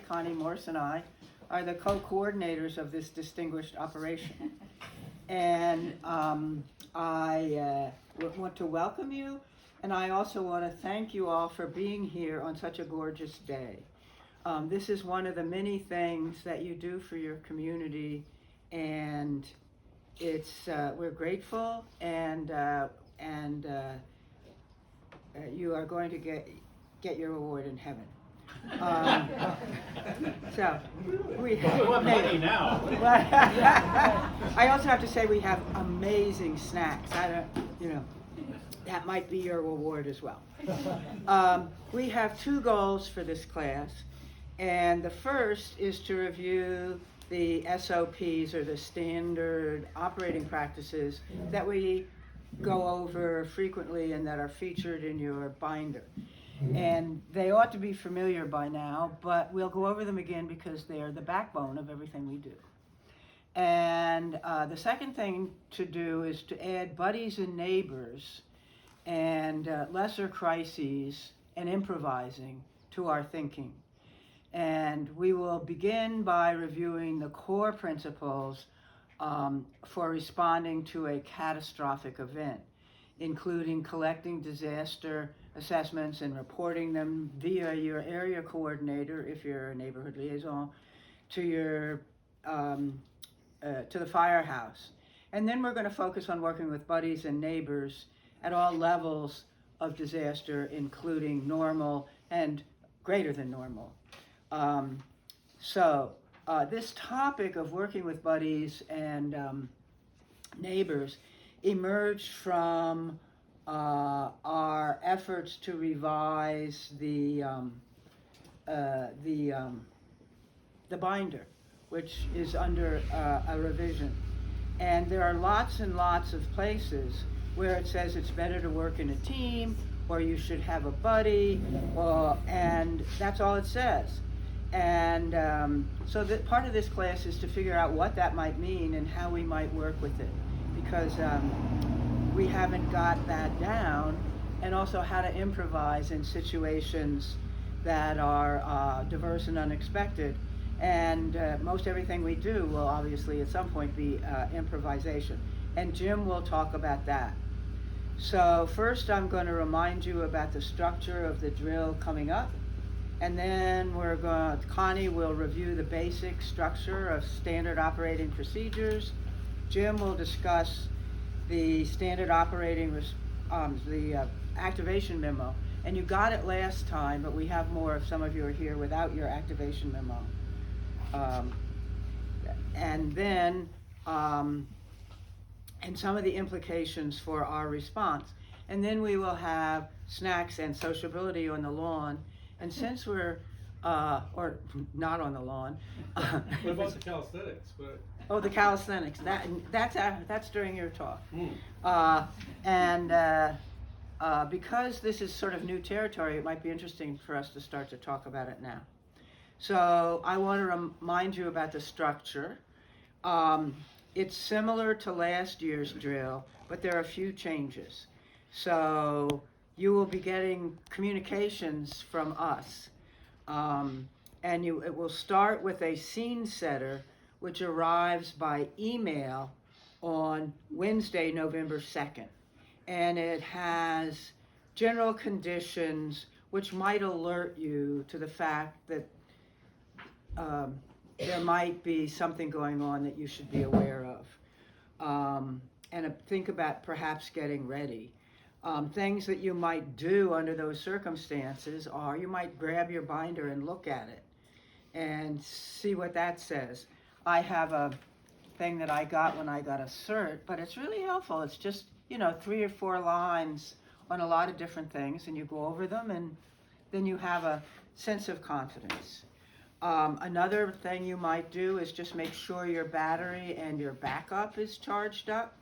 Connie Morse and I, are the co-coordinators of this distinguished operation. And I want to welcome you, and I also want to thank you all for being here on such a gorgeous day. This is one of the many things that you do for your community, and we're grateful, and you are going to get your award in heaven. So we want money now. I also have to say we have amazing snacks. That might be your reward as well. We have two goals for this class, and the first is to review the SOPs, or the standard operating practices, that we go over frequently and that are featured in your binder. And they ought to be familiar by now, but we'll go over them again because they are the backbone of everything we do. And the second thing to do is to add buddies and neighbors and lesser crises and improvising to our thinking. And we will begin by reviewing the core principles for responding to a catastrophic event, including collecting disaster assessments and reporting them via your area coordinator, if you're a neighborhood liaison, to your to the firehouse. And then we're going to focus on working with buddies and neighbors at all levels of disaster, including normal and greater than normal. This topic of working with buddies and neighbors emerged from our efforts to revise the binder, which is under a revision. And there are lots and lots of places where it says it's better to work in a team, or you should have a buddy, and that's all it says. And so part of this class is to figure out what that might mean and how we might work with it, because we haven't got that down, and also how to improvise in situations that are diverse and unexpected. And most everything we do will obviously at some point be improvisation. And Jim will talk about that. So first I'm going to remind you about the structure of the drill coming up. And then Connie will review the basic structure of standard operating procedures. Jim will discuss the standard operating, the activation memo. And you got it last time, but we have more if some of you are here without your activation memo. And then, and some of the implications for our response. And then we will have snacks and sociability on the lawn. And since we're, or not on the lawn. What about the calisthenics? Oh, the calisthenics. That's during your talk. Because this is sort of new territory, it might be interesting for us to start to talk about it now. So I want to remind you about the structure. It's similar to last year's drill, but there are a few changes. So you will be getting communications from us. It will start with a scene setter, which arrives by email on Wednesday, November 2nd. And it has general conditions which might alert you to the fact that there might be something going on that you should be aware of. And think about perhaps getting ready. Things that you might do under those circumstances are you might grab your binder and look at it and see what that says. I have a thing that I got when I got a cert, but it's really helpful. It's just, 3 or 4 lines on a lot of different things, and you go over them, and then you have a sense of confidence. Another thing you might do is just make sure your battery and your backup is charged up.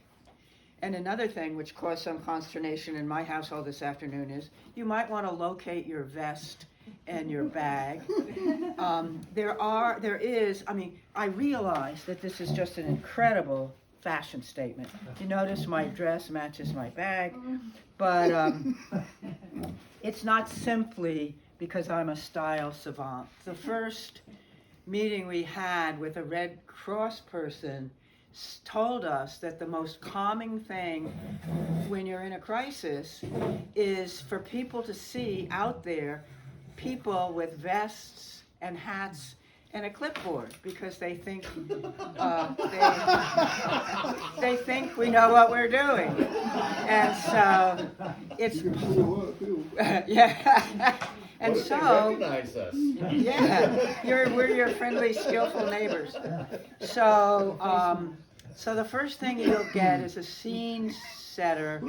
And another thing which caused some consternation in my household this afternoon is you might want to locate your vest and your bag. I realize that this is just an incredible fashion statement. You notice my dress matches my bag, but it's not simply because I'm a style savant. The first meeting we had with a Red Cross person told us that the most calming thing when you're in a crisis is for people to see out there people with vests and hats and a clipboard, because they think they think we know what we're doing, and so it's yeah. And What if they so, recognize us? yeah, we're your friendly, skillful neighbors. So, so the first thing you'll get is a scene setter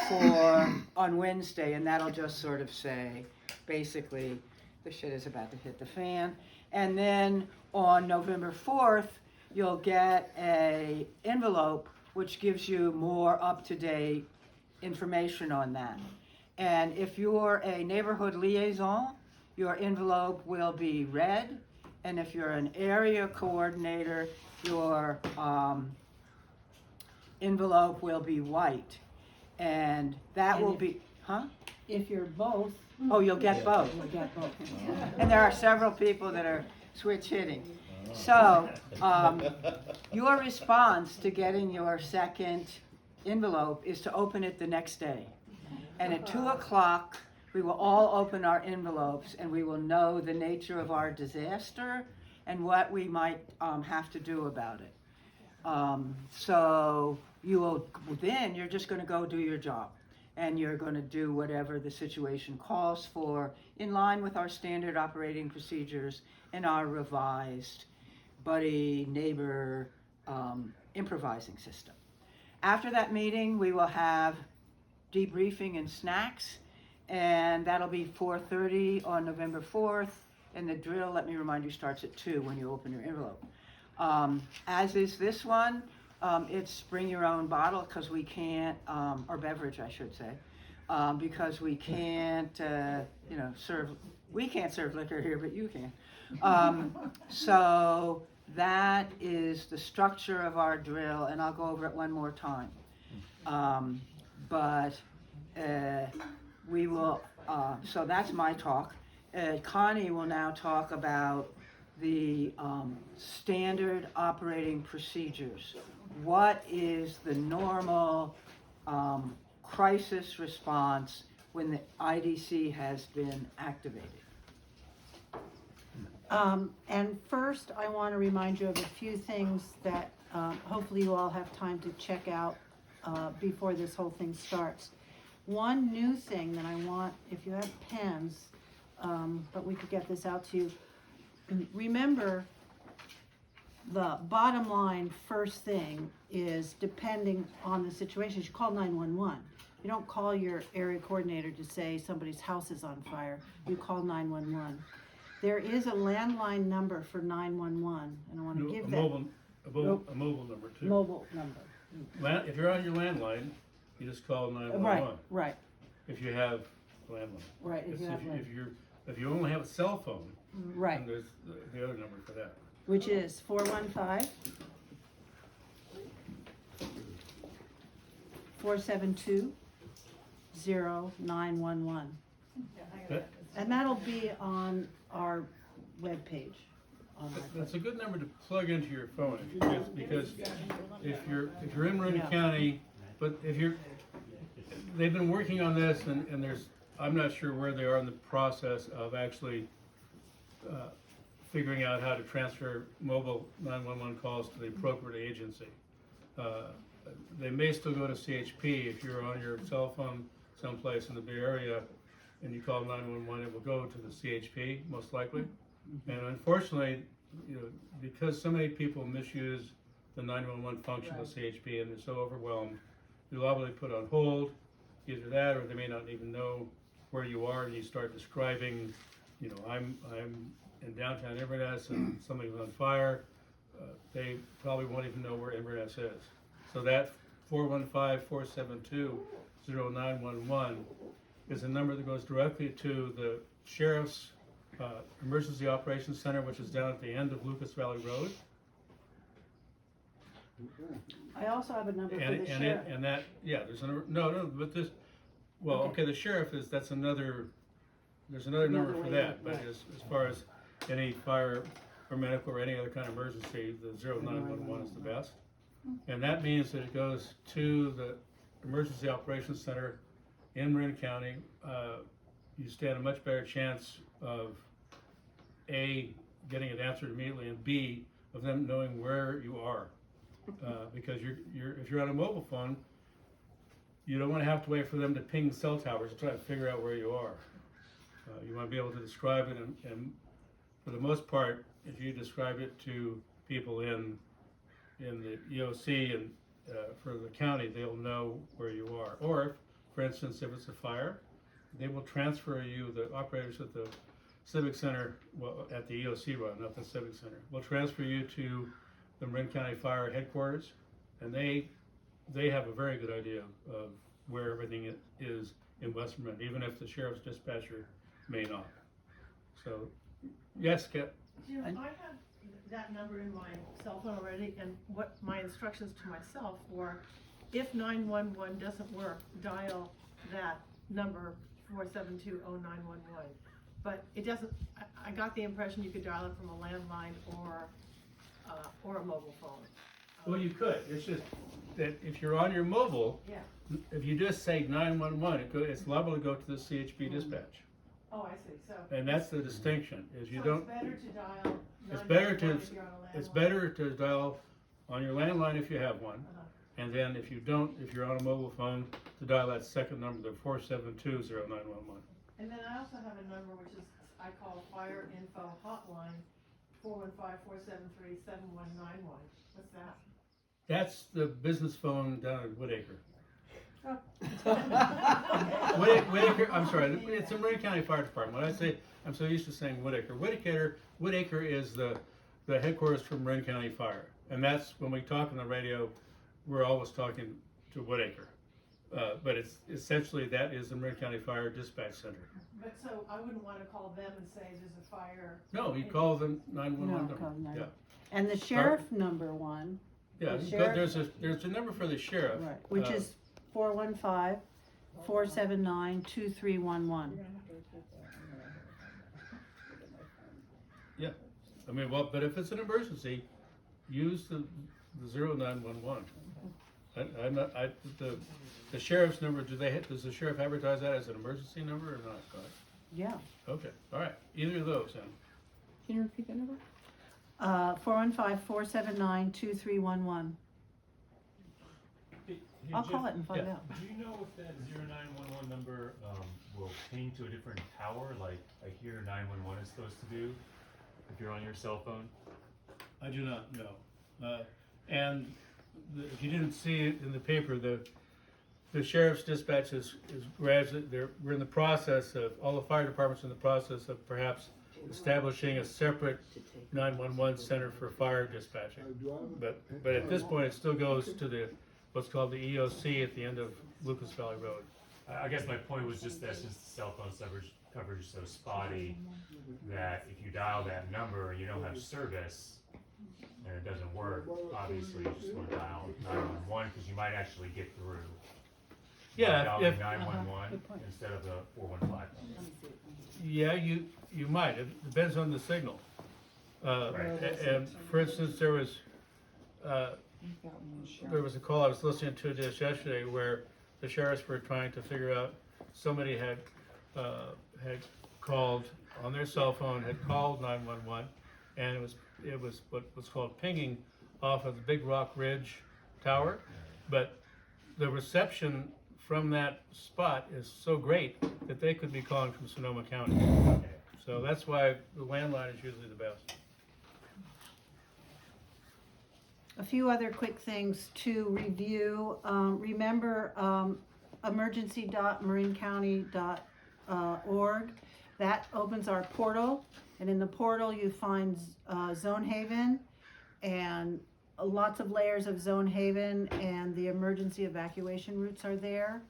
for on Wednesday, and that'll just sort of say, basically, the shit is about to hit the fan. And then on November 4th, you'll get a envelope which gives you more up-to-date information on that. And if you're a neighborhood liaison, your envelope will be red. And if you're an area coordinator, your envelope will be white. And that will be, If you're both, Oh, you'll get both. you'll get both. And there are several people that are switch hitting. So, your response to getting your second envelope is to open it the next day. And at 2 o'clock, we will all open our envelopes and we will know the nature of our disaster and what we might have to do about it. So then you're just going to go do your job. And you're going to do whatever the situation calls for in line with our standard operating procedures and our revised buddy neighbor improvising system. After that meeting, we will have debriefing and snacks, and that'll be 4:30 on November 4th. And the drill, let me remind you, starts at 2 when you open your envelope. As is this one. It's bring your own bottle, because we can't, or beverage, I should say, because we can't, we can't serve liquor here, but you can. So that is the structure of our drill, and I'll go over it one more time. We will, so that's my talk. Connie will now talk about the standard operating procedures. What is the normal crisis response when the IDC has been activated? And first, I want to remind you of a few things that hopefully you all have time to check out before this whole thing starts. One new thing that I want, if you have pens, but we could get this out to you. Remember, the bottom line first thing is, depending on the situation, you call 911. You don't call your area coordinator to say somebody's house is on fire. You call 911. There is a landline number for 911, and I want to give that. A mobile number too. Mobile number. If you're on your landline, you just call 911. Right. If you have a landline. Right, if you have If you only have a cell phone, Right, then there's the other number for that. which is 415 472 0911. That- And that'll be on our webpage. That's a good number to plug into your phone, because if you're in Marin Yeah. County, but they've been working on this, and I'm not sure where they are in the process of actually figuring out how to transfer mobile 911 calls to the appropriate agency. They may still go to CHP. If you're on your cell phone someplace in the Bay Area and you call 911, it will go to the CHP, most likely. And unfortunately, because so many people misuse the 911 function of CHP and they're so overwhelmed, you'll probably put on hold, either that or they may not even know where you are, and you start describing, I'm in downtown Inverness and somebody's on fire. They probably won't even know where Inverness is. So that 415-472-0911 is a number that goes directly to the Sheriff's Emergency Operations Center, which is down at the end of Lucas Valley Road. I also have a number for the sheriff. And that, yeah, there's no, but this, well, okay, the sheriff that's another there's another The number other for way, that, but right. as far as any fire or medical or any other kind of emergency, the 0911 is the best. And that means that it goes to the Emergency Operations Center in Marin County. You stand a much better chance of A, getting it answered immediately, and B, of them knowing where you are. Because if you're on a mobile phone, you don't want to have to wait for them to ping cell towers to try to figure out where you are. You want to be able to describe it, and for the most part, if you describe it to people in the EOC and for the county, they'll know where you are. Or, for instance, if it's a fire, they will transfer you, the operators at the Civic Center, well, at the EOC run, not the Civic Center, will transfer you to the Marin County Fire Headquarters, and they have a very good idea of where everything is in West Marin, even if the sheriff's dispatcher may not. So, yes, Kit? Jim, I have that number in my cell phone already, and what my instructions to myself were, if 911 doesn't work, dial that number 4720911. But it doesn't, I got the impression you could dial it from a landline or a mobile phone. Well, you could. It's just that if you're on your mobile, Yeah. if you just say 911, it's liable to go to the CHP dispatch. Oh, I see, so. And that's the distinction, is you So don't, it's better to dial it's better 911 to, if you're on a it's landline. better to dial on your landline if you have one. Uh-huh. And then if you don't, if you're on a mobile phone, to dial that second number, the 4720911. And then I also have a number which is, I call Fire Info Hotline, 415-473-7191. What's that? That's the business phone down at Woodacre. Oh. Whitaker, I'm sorry, it's the Marin County Fire Department. When I say, I'm so used to saying Whitaker. Whitaker is the headquarters for Marin County Fire. And that's, when we talk on the radio, we're always talking to Whitaker. But it's essentially, that is the Marin County Fire Dispatch Center. But so I wouldn't want to call them and say there's a fire. No, you call them 911 No, number. call 911. Yeah, And the sheriff number one, yeah. The But sheriff- there's a number for the sheriff. right, which is 415-479-2311. Yeah, I mean, well, but if it's an emergency, use the 0911. I'm not, the sheriff's number, does the sheriff advertise that as an emergency number or not? Yeah. Okay, all right, either of those then. Can you repeat that number? 415-479-2311. Hey, I'll Jeff, call it and find yeah. out. Do you know if that 0911 number will ping to a different tower, like I hear 911 is supposed to do, if you're on your cell phone? I do not know. And if you didn't see it in the paper, the sheriff's dispatch is gradually, we're in the process of, all the fire departments are in the process of perhaps establishing a separate 911 center for fire dispatching. But at this point, it still goes to what's called the EOC at the end of Lucas Valley Road. I guess my point was just that since the cell phone coverage is so spotty, that if you dial that number and you don't have service, and it doesn't work, obviously you just want to dial 911 because you might actually get through. Yeah, Dialing if, 911 Good point. instead of the 415. yeah, you might, it depends on the signal. Right. And for instance, there was a call I was listening to just yesterday where the sheriffs were trying to figure out, somebody had called on their cell phone, had called 911, and it was what was called pinging off of the Big Rock Ridge Tower, but the reception from that spot is so great that they could be calling from Sonoma County. Okay. So that's why the landline is usually the best. A few other quick things to review. Remember, emergency.marincounty.org. That opens our portal, and in the portal you find Zone Haven and lots of layers of Zone Haven, and the emergency evacuation routes are there.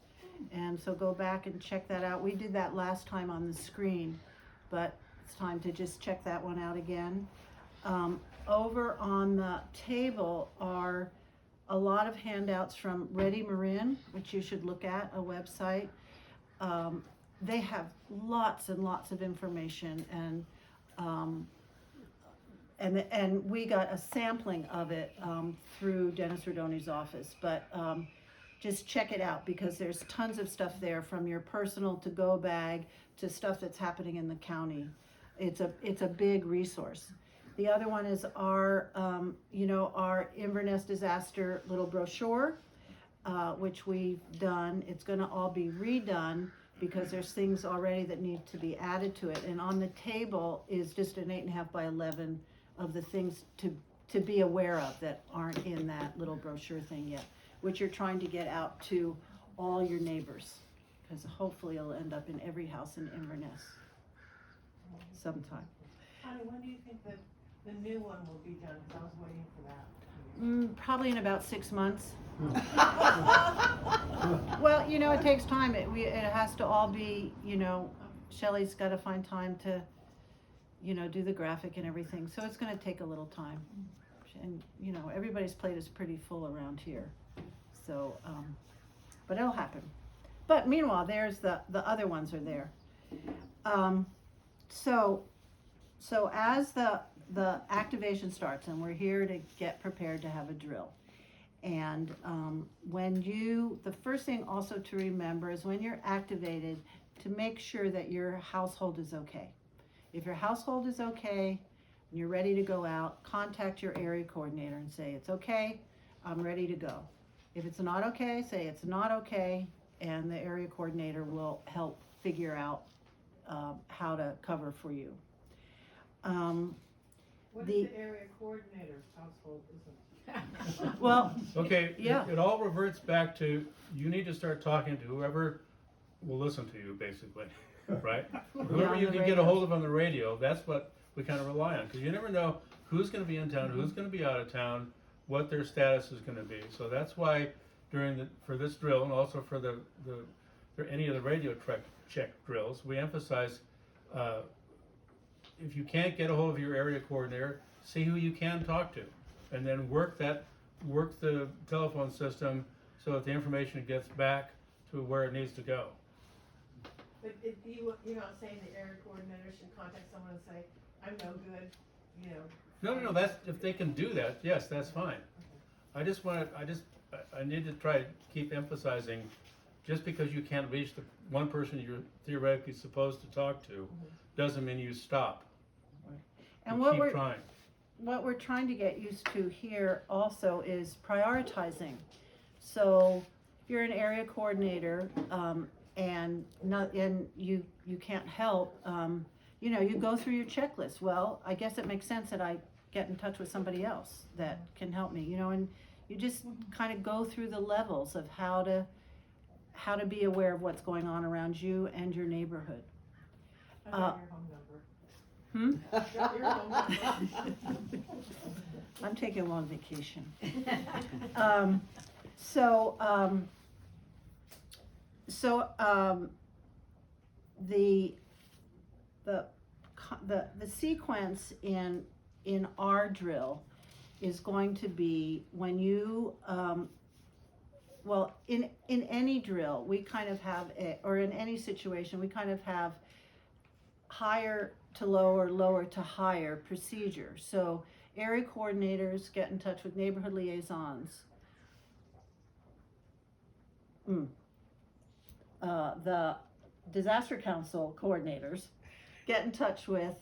And so go back and check that out. We did that last time on the screen, but it's time to just check that one out again. Over on the table are a lot of handouts from Ready Marin, which you should look at, a website. they have lots and lots of information, and we got a sampling of it through Dennis Rodoni's office, but just check it out because there's tons of stuff there, from your personal to-go bag to stuff that's happening in the county. It's a big resource. The other one is our our Inverness disaster little brochure, which we've done. It's going to all be redone because there's things already that need to be added to it. And on the table is just an 8.5 by 11 of the things to be aware of that aren't in that little brochure thing yet, which you're trying to get out to all your neighbors, because hopefully it'll end up in every house in Inverness sometime. Connie, when do you think that the new one will be done? Because I was waiting for that. Probably in about 6 months. Well, it takes time. It has to all be, Shelley's got to find time to, do the graphic and everything. So it's going to take a little time. And, everybody's plate is pretty full around here. So, but it'll happen. But meanwhile, there's the other ones are there. So as the activation starts, and we're here to get prepared to have a drill. And the first thing also to remember is when you're activated, to make sure that your household is okay. If your household is okay and you're ready to go out, contact your area coordinator and say, it's okay, I'm ready to go. If it's not okay, say it's not okay, and the area coordinator will help figure out how to cover for you. What if the area coordinator's household isn't? Well, Okay, Yeah. it all reverts back to, you need to start talking to whoever will listen to you, basically, right? Whoever on you the can get a radio. hold of on the radio, that's what we kind of rely on, because you never know who's gonna be in town, who's gonna be out of town, what their status is gonna be. So that's why for this drill, and also for any of the radio check drills, we emphasize, if you can't get a hold of your area coordinator, see who you can talk to, and then work the telephone system so that the information gets back to where it needs to go. But you're not saying the area coordinator should contact someone and say, I'm no good, No, that's, if they can do that, yes, that's fine. I need to try to keep emphasizing, just because you can't reach the one person you're theoretically supposed to talk to, doesn't mean you stop. and You what keep trying. what we're trying to get used to here also is prioritizing. So if you're an area coordinator, and you can't help, you go through your checklist. Well, I guess it makes sense that I get in touch with somebody else that can help me, and you just kind of go through the levels of how to be aware of what's going on around you and your neighborhood. I got your home number. Got your home number. I'm taking a long vacation. The sequence in our drill is going to be when you in any drill we kind of have or in any situation we kind of have higher to lower, lower to higher procedure. So area coordinators get in touch with neighborhood liaisons. The disaster council coordinators get in touch with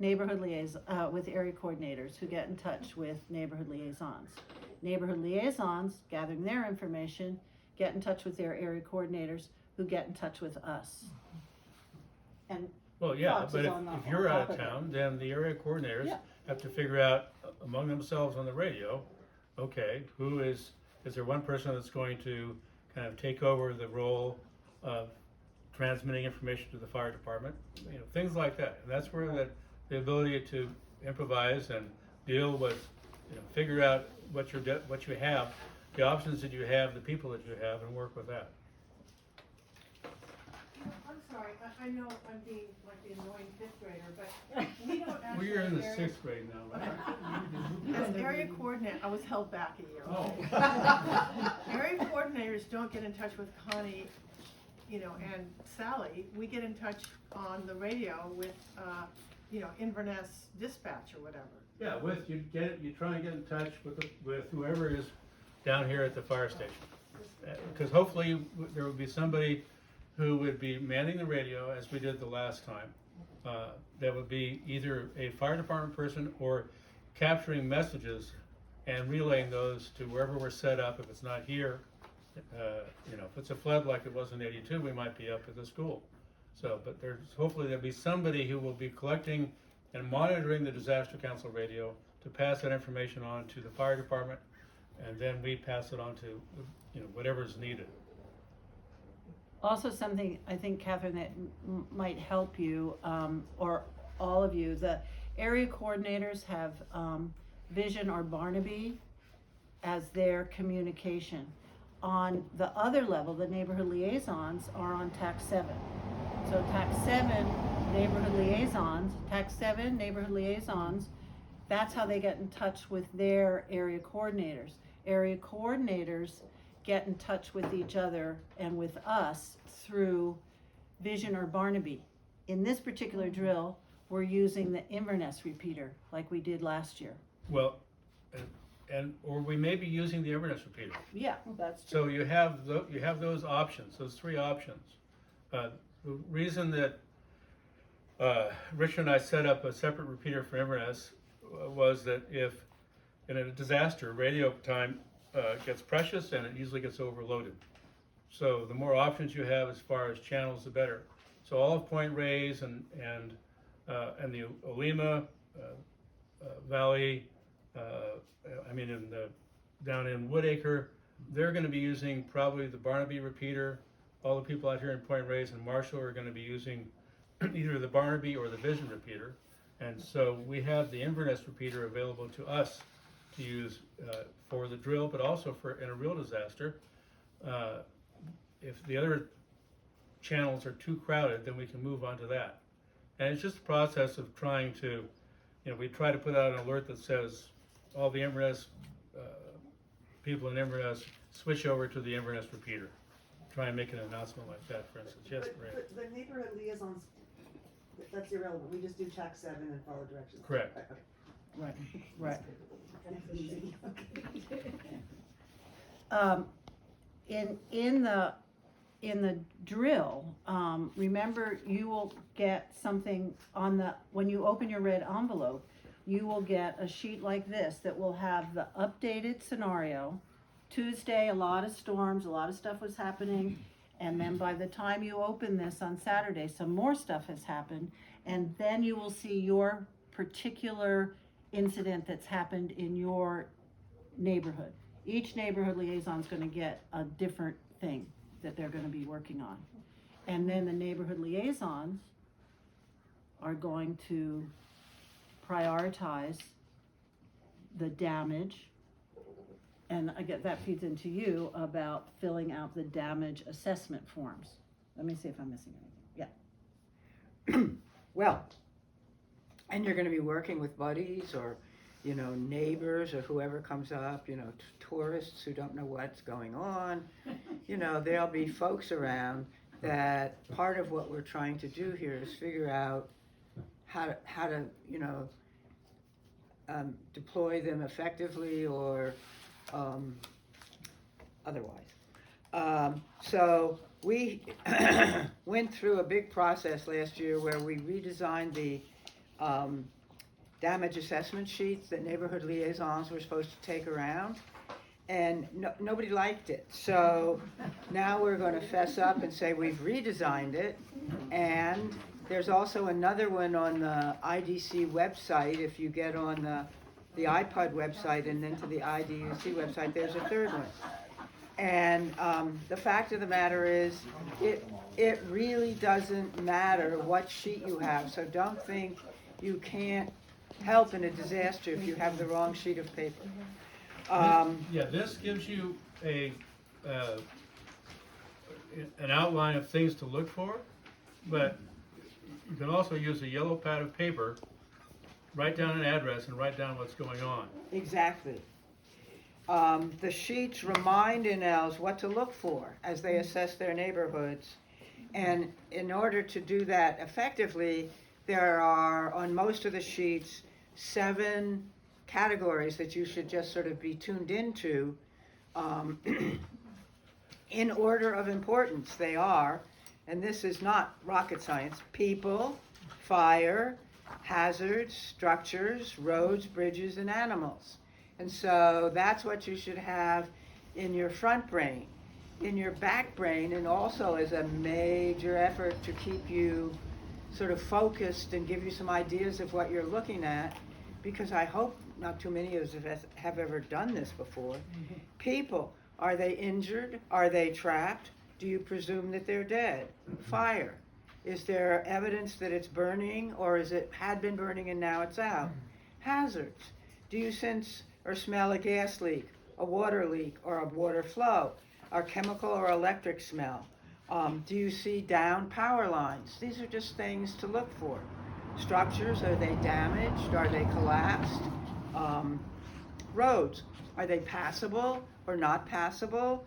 with area coordinators who get in touch with neighborhood liaisons. Neighborhood liaisons, gathering their information, get in touch with their area coordinators who get in touch with us. And Well, yeah, Fox but is if on you're top out of of it. town, then the area coordinators Yeah. have to figure out among themselves on the radio, okay, is there one person that's going to kind of take over the role of transmitting information to the fire department, things like that. And that's where the ability to improvise and deal with, figure out what you have, the options that you have, the people that you have, and work with that. I'm sorry, I know I'm being like the annoying fifth grader, but we don't actually. Well, you're in the area- 6th grade now, right? As area coordinator, I was held back a year. Oh. Area coordinators don't get in touch with Connie you know, and Sally, we get in touch on the radio with, you know, Inverness Dispatch or whatever. Yeah, you try and get in touch with whoever is down here at the fire station. Because hopefully there would be somebody who would be manning the radio as we did the last time. That would be either a fire department person or capturing messages and relaying those to wherever we're set up. If it's not here, you know, if it's a flood like it was in '82, we might be up at the school. So, but hopefully there'll be somebody who will be collecting and monitoring the disaster council radio to pass that information on to the fire department, and then we pass it on to, you know, whatever's needed. Also something, I think, Catherine, that might help you, or all of you, the area coordinators have Vision or Barnaby as their communication. On the other level, the neighborhood liaisons are on TAC 7. So TAC 7 neighborhood liaisons, that's how they get in touch with their area coordinators. Area coordinators get in touch with each other and with us through Vision or Barnaby. In this particular drill, we're using the Inverness repeater like we did last year. Well, or we may be using the Inverness repeater. Yeah, that's true. So you have those options, those three options. The reason that Richard and I set up a separate repeater for Inverness was that if in a disaster, radio time gets precious and it usually gets overloaded. So the more options you have as far as channels, the better. So Olive Point Rays and the Olema Valley, down in Woodacre, they're going to be using probably the Barnaby repeater. All the people out here in Point Reyes and Marshall are going to be using either the Barnaby or the Vision repeater. And so we have the Inverness repeater available to us to use for the drill, but also for in a real disaster. If the other channels are too crowded, then we can move on to that. And it's just a process of trying to, you know, we try to put out an alert that says all the Inverness people in Inverness switch over to the Inverness repeater. Try and make an announcement like that, for instance. Yes, Ray. But the neighborhood liaisons, that's irrelevant, we just do TAC 7 and follow directions. Correct. Okay. Right. In the drill, remember, you will get something when you open your red envelope, you will get a sheet like this that will have the updated scenario. Tuesday, a lot of storms, a lot of stuff was happening, and then by the time you open this on Saturday, some more stuff has happened, and then you will see your particular incident that's happened in your neighborhood. Each neighborhood liaison is going to get a different thing that they're going to be working on. And then the neighborhood liaisons are going to prioritize the damage, and that feeds into you about filling out the damage assessment forms. Let me see if I'm missing anything. Yeah. Well, and you're gonna be working with buddies or, you know, neighbors or whoever comes up, you know, tourists who don't know what's going on. You know, there'll be folks around that part of what we're trying to do here is figure out how to, you know, deploy them effectively or otherwise. So we went through a big process last year where we redesigned the damage assessment sheets that neighborhood liaisons were supposed to take around, and nobody liked it. So now we're going to fess up and say we've redesigned it, and there's also another one on the IDC website. If you get on the iPod website and then to the IDC website, there's a third one. And the fact of the matter is, it really doesn't matter what sheet you have. So don't think you can't help in a disaster if you have the wrong sheet of paper. This gives you an outline of things to look for, but you can also use a yellow pad of paper, write down an address, and write down what's going on. Exactly. The sheets remind NLs what to look for as they assess their neighborhoods, And in order to do that effectively, there are, on most of the sheets, 7 categories that you should just sort of be tuned into. In order of importance, they are, and this is not rocket science, people, fire, hazards, structures, roads, bridges, and animals. And so that's what you should have in your front brain. In your back brain, and also as a major effort to keep you sort of focused and give you some ideas of what you're looking at, because I hope not too many of us have ever done this before. People, are they injured? Are they trapped? Do you presume that they're dead? Fire, is there evidence that it's burning, or is it had been burning and now it's out? Hazards, do you sense or smell a gas leak, a water leak, or a water flow? Or chemical or electric smell? Do you see down power lines? These are just things to look for. Structures, are they damaged? Are they collapsed? Roads, are they passable or not passable?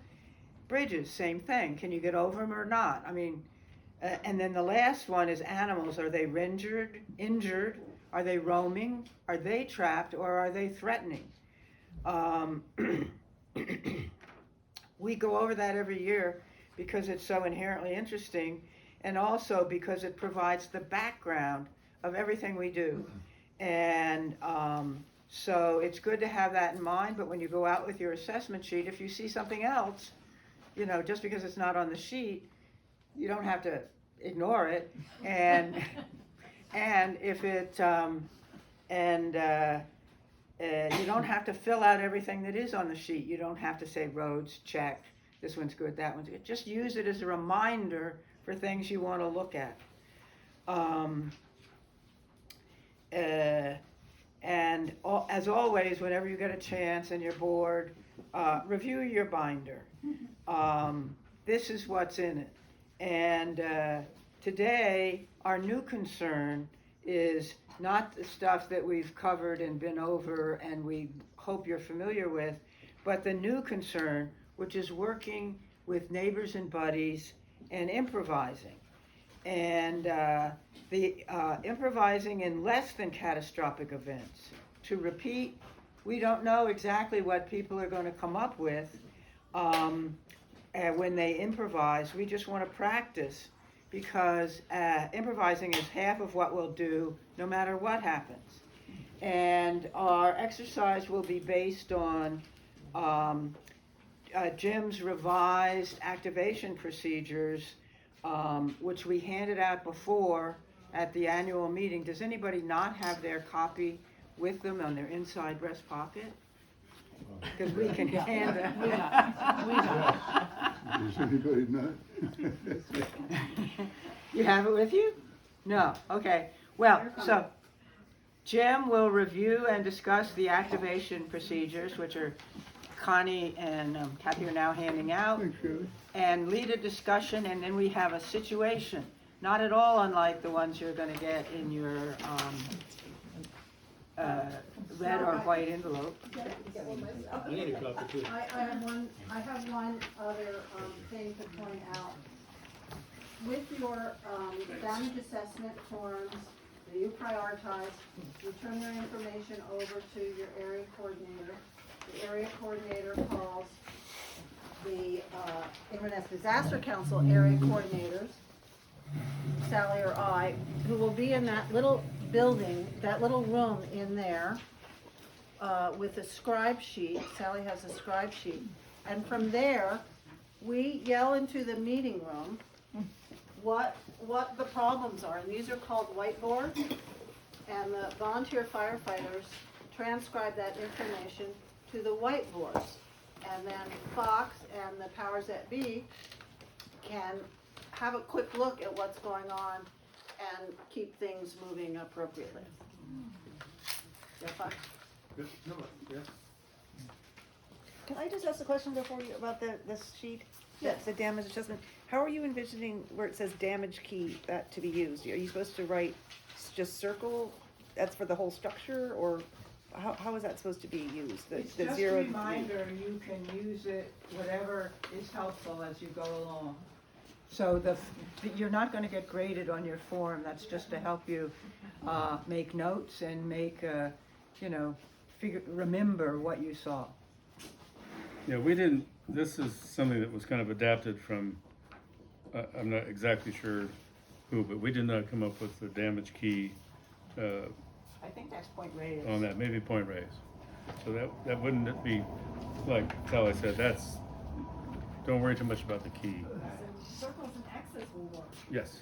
Bridges, same thing. Can you get over them or not? I mean, and then the last one is animals. Are they injured? Are they roaming? Are they trapped, or are they threatening? We go over that every year because it's so inherently interesting, and also because it provides the background of everything we do. And so it's good to have that in mind, but when you go out with your assessment sheet, if you see something else, just because it's not on the sheet, you don't have to ignore it. And if it, you don't have to fill out everything that is on the sheet. You don't have to say roads, check, this one's good, that one's good. Just use it as a reminder for things you want to look at. As always, whenever you get a chance and you're bored, review your binder. This is what's in it. And today, our new concern is not the stuff that we've covered and been over and we hope you're familiar with, but the new concern, which is working with neighbors and buddies and improvising. And the improvising in less than catastrophic events. To repeat, we don't know exactly what people are going to come up with when they improvise. We just want to practice, because improvising is half of what we'll do no matter what happens. And our exercise will be based on Jim's revised activation procedures, which we handed out before at the annual meeting. Does anybody not have their copy with them on their inside breast pocket? Because we can hand them. We Does anybody not? You have it with you? No, okay. Well, so Jim will review and discuss the activation procedures, which are Connie and Kathy are now handing out, Thanks, Shirley. and lead a discussion, and then we have a situation, not at all unlike the ones you're going to get in your red or white envelope. I need a copy too. I have one other thing to point out. With your damage assessment forms that you prioritize, you turn your information over to your area coordinator. The area coordinator calls the Inverness Disaster Council area coordinators, Sally or I, who will be in that little building, that little room in there, with a scribe sheet. Sally has a scribe sheet. And from there, we yell into the meeting room what the problems are. And these are called whiteboards. And the volunteer firefighters transcribe that information to the whiteboards. And then Fox and the powers that be can have a quick look at what's going on and keep things moving appropriately. Yeah, Fox? Can I just ask a question before you, about this sheet? Yes. The damage assessment. How are you envisioning where it says damage key that to be used? Are you supposed to write just circle, that's for the whole structure, or how is that supposed to be used? It's The just zero. a reminder, you can use it, whatever is helpful as you go along. So you're not gonna get graded on your form, that's just to help you, make notes and make, remember what you saw. Yeah, we didn't, this is something that was kind of adapted from, I'm not exactly sure who, but we did not come up with the damage key, I think that's Point Reyes. on that, maybe Point Reyes. So that wouldn't be, like Sally said, don't worry too much about the key. Circles and X's will work. Yes.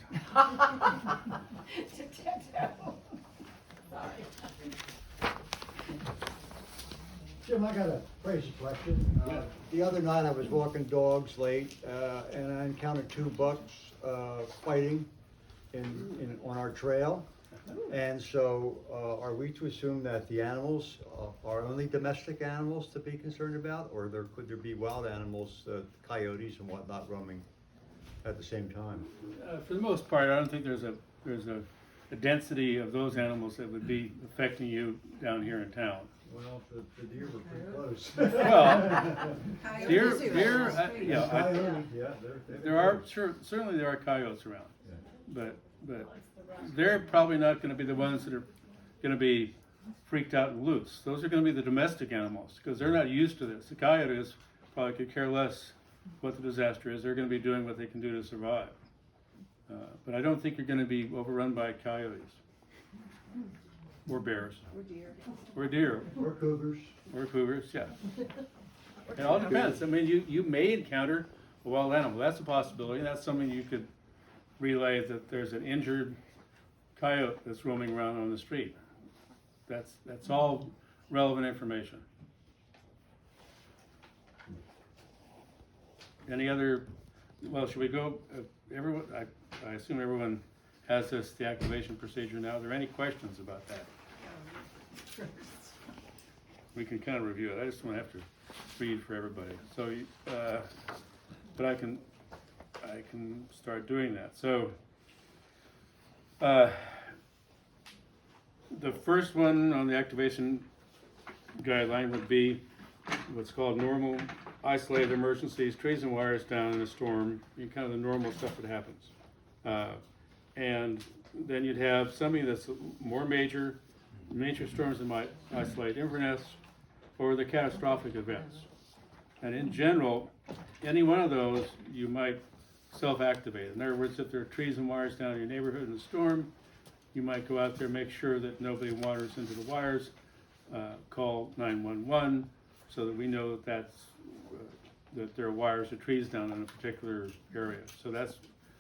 Jim, I got a crazy question. Yeah. The other night I was walking dogs late, and I encountered two bucks, fighting on our trail. And so, are we to assume that the animals are only domestic animals to be concerned about, or could there be wild animals, coyotes and whatnot roaming at the same time? For the most part, I don't think there's a density of those animals that would be affecting you down here in town. Well, the deer were pretty close. Well, deer, yeah, Coyotes, yeah, there are, certainly there are coyotes around, but they're probably not gonna be the ones that are gonna be freaked out and loose. Those are gonna be the domestic animals, because they're not used to this. The coyotes probably could care less what the disaster is. They're gonna be doing what they can do to survive. But I don't think you're gonna be overrun by coyotes. Or bears. Or deer. Or cougars. Or cougars, yeah. It all depends. I mean, you may encounter a wild animal. That's a possibility. That's something you could relay, that there's an injured coyote that's roaming around on the street. That's all relevant information. Any other, well, should we go, everyone, I assume everyone has the activation procedure now. Are there any questions about that? We can kind of review it. I just want to have to read for everybody. So, but I can start doing that. So, the first one on the activation guideline would be what's called normal isolated emergencies, trees and wires down in a storm, kind of the normal stuff that happens. And then you'd have something that's more major storms that might isolate Inverness, or the catastrophic events. And in general, any one of those you might self-activate. In other words, if there are trees and wires down in your neighborhood in a storm, you might go out there, make sure that nobody wanders into the wires, call 911, so that we know that that there are wires or trees down in a particular area. So that's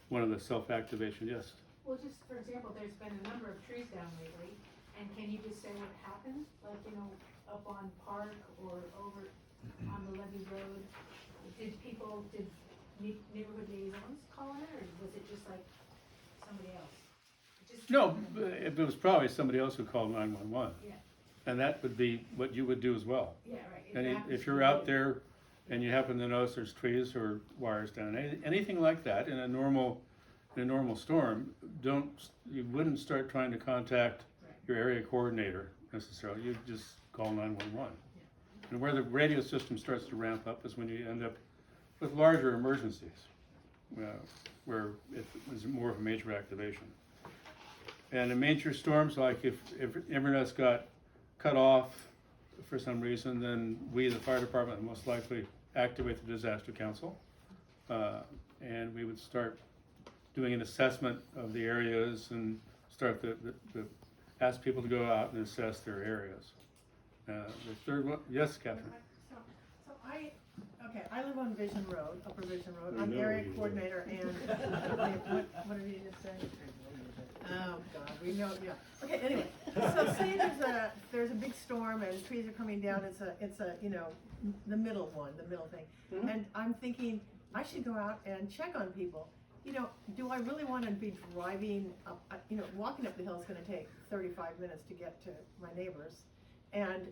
one of the self-activation. Yes. Well, just for example, there's been a number of trees down lately, and can you just say what happened? Like, up on Park or over on the Levy Road? Did neighborhood liaisons call it, or was it just like somebody else? No, it was probably somebody else who called 911. Yeah. And that would be what you would do as well. Yeah, right. And if you're out there and you happen to notice there's trees or wires down, anything like that in a normal storm, you wouldn't start trying to contact your area coordinator necessarily. You just call 911. And where the radio system starts to ramp up is when you end up with larger emergencies, where it is more of a major activation. And in major storms, like if Inverness got cut off for some reason, then we, the fire department, would most likely activate the disaster council, and we would start doing an assessment of the areas and start ask people to go out and assess their areas. The third one, yes, Catherine. So I live on Vision Road, Upper Vision Road. I I'm know area you do. coordinator and, what did you just say? Oh, God, we know, yeah. Okay, anyway, so say there's a big storm and trees are coming down, it's a, the middle thing. Mhm. And I'm thinking, I should go out and check on people. Do I really want to be driving up, walking up the hill is gonna take 35 minutes to get to my neighbors. And,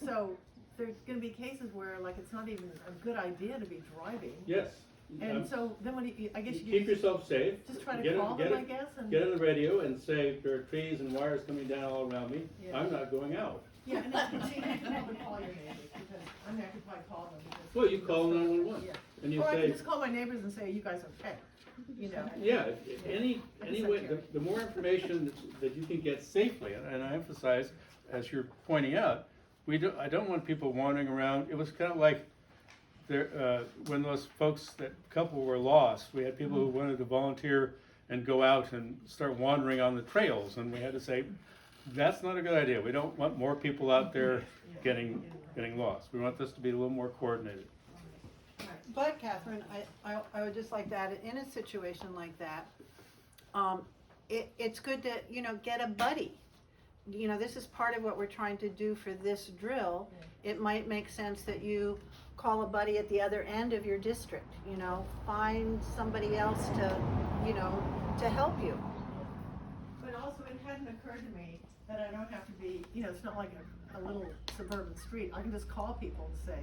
so there's gonna be cases where, like, it's not even a good idea to be driving. Yes. And so then I guess you Keep just yourself safe. just try to call them, I guess, and. Get on the radio and say, there are trees and wires coming down all around me. Yeah. I'm not going out. Yeah, and then you probably call your neighbors, because I'm gonna have to probably call them. because- Well, you call 911. Yeah. and you Or I say. can just call my neighbors and say, you guys okay, you know? Yeah, any way, Secretary. the more information that you can get safely, and I emphasize, as you're pointing out, I don't want people wandering around. It was kind of like when those folks, that couple were lost, we had people who wanted to volunteer and go out and start wandering on the trails, and we had to say, that's not a good idea. We don't want more people out there getting lost. We want this to be a little more coordinated. But Catherine, I would just like to add, in a situation like that, it's good to, you know, get a buddy. You know, this is part of what we're trying to do for this drill. It might make sense that you call a buddy at the other end of your district, you know, find somebody else to, you know, to help you. But also, it hadn't occurred to me that I don't have to be, you know, it's not like a little suburban street. I can just call people and say,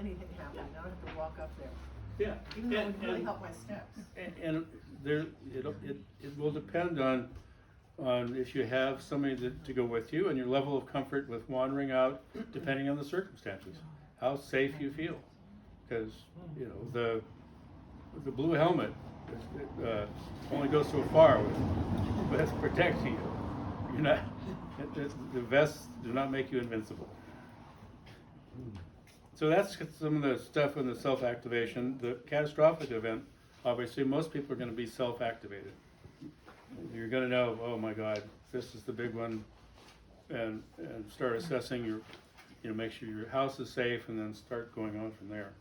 anything happened, I don't have to walk up there. Yeah. Even though it would really help my steps. And there, it will depend on if you have somebody to go with you and your level of comfort with wandering out, depending on the circumstances, how safe you feel. Because, you know, the blue helmet only goes so far with protecting you. You're not, the vests do not make you invincible. So that's some of the stuff in the self-activation. The catastrophic event, obviously, most people are going to be self-activated. You're going to know, oh my God, this is the big one, and start assessing your, you know, make sure your house is safe, and then start going on from there.